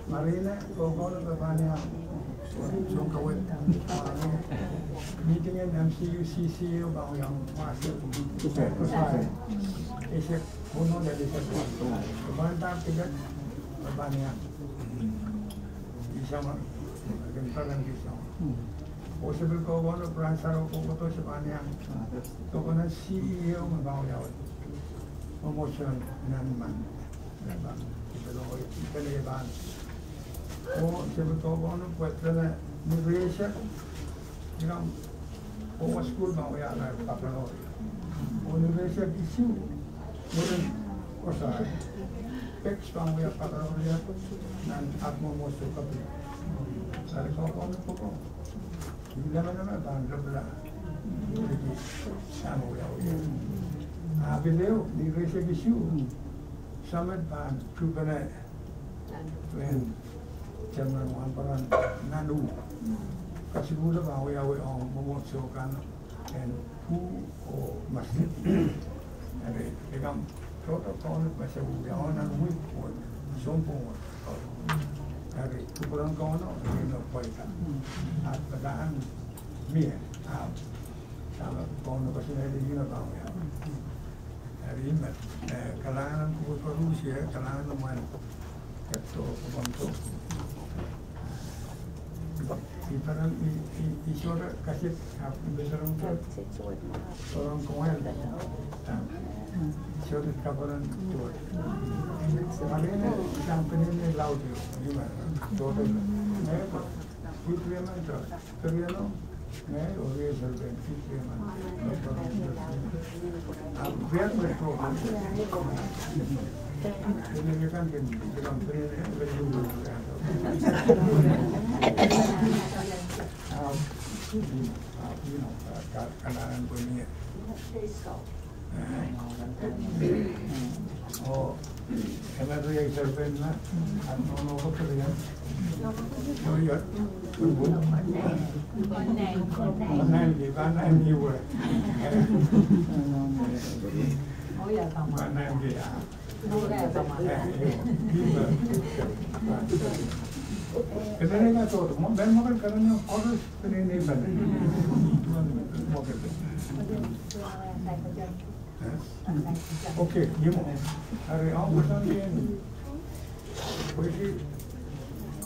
Marina, meeting in MCU, CCU, yang masuk pusat. Isip puno dari satu. Kebantar tiga banyak. Bisa gentar bisa. Possible ko bono transfer ko to sa banyak. To kana CEO magbayaw. Promotion naman. Diba? Ipalaban. O sebetulnya buat kena Indonesia, yang bawa school bawa ya lah kapal Indonesia isu, mungkin kosa, peks bawa ya kapal ya, dan atmo musuh kapal. Dari kau pokok, bila mana bangga belah, jadi sama ya. Beliau di Indonesia isu, sama ban kubana, when Chairman Wamparan Nadu kasi gula ba yawe ang momotso kan and who o masjid ade ekam protocol pa sa yawan ang week or sompong ade kupulang ko no ino poita at padaan mia sama kono kasi na di na ba ya ade imat kailangan ko pa Rusia kailangan naman ito kubanto parang isura kasi besarong ko orang kumain isura kabaran tuwa marina company ni laudio gimana todo itu memang to pero Oye, es el beneficio, bien nuestro tiene que cambiar oh, karena dia serben lah, atau nopo kalian, oh iya, kanan juga, oh ya sama, kanan dia, Kenapa nggak tahu? Mau ben makan karena harus ini ben. Oke, gimana? Hari awal pertandingan ini, posisi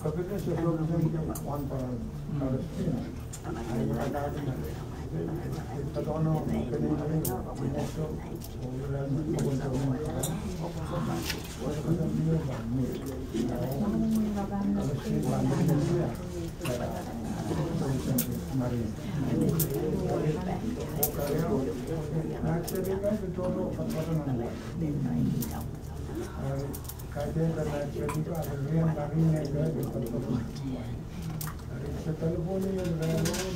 kapten sebelum yang wan peran harus ini. Ada kita tahu no kenapa itu bulan telepon ini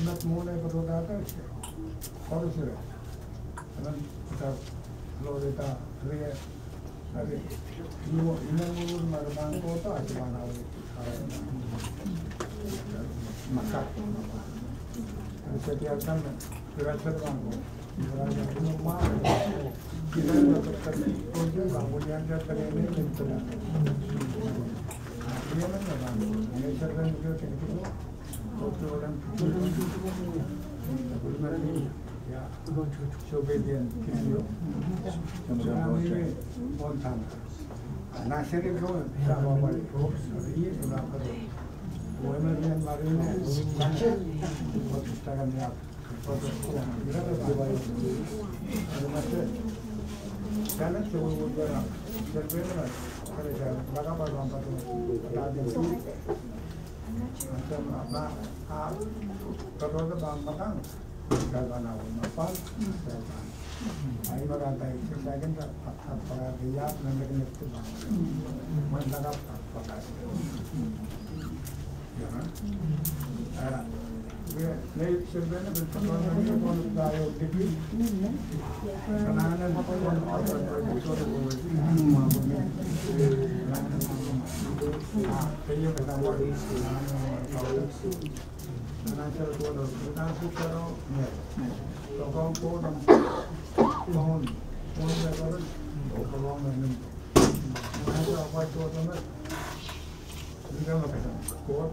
nak mulai berdoa harus sudah, karena kita kalau kita lihat ada ini marban kota aja mana lagi masak, setiap kan belajar bangku, belajar rumah, kita dapat kerja kemudian kita ini mentor, dia mana bangku, ini sekarang juga gitu. Orang ya, sobedian kilo, kami montan. Nasir itu sama balik, ini sudah perlu. Women marine, buat Instagram ya, foto kita berbaik. Ada macam, karena semua orang berbeda. Kalau saya bakal berlomba tu, ada macam apa? Kalau ada bang-bang, kalau nak apa? Ayo berkata itu saya kan apa dia nampak itu bang, mana apa? Ya, Nih sebenarnya berpengaruh ini kalau tayo depi, karena apa yang orang berusaha kaya pertama karena cara tu ada kita secara tolong pohon berkorban, tolong minum, mana apa itu orang kita makan kuat.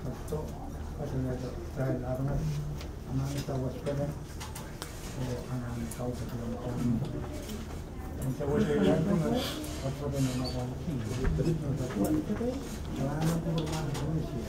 Satu, ada saya larang, anak kita waspada, anak tahu sebelum tahun. Yang saya lihat tu waspada nama apa? Anak bermain Indonesia,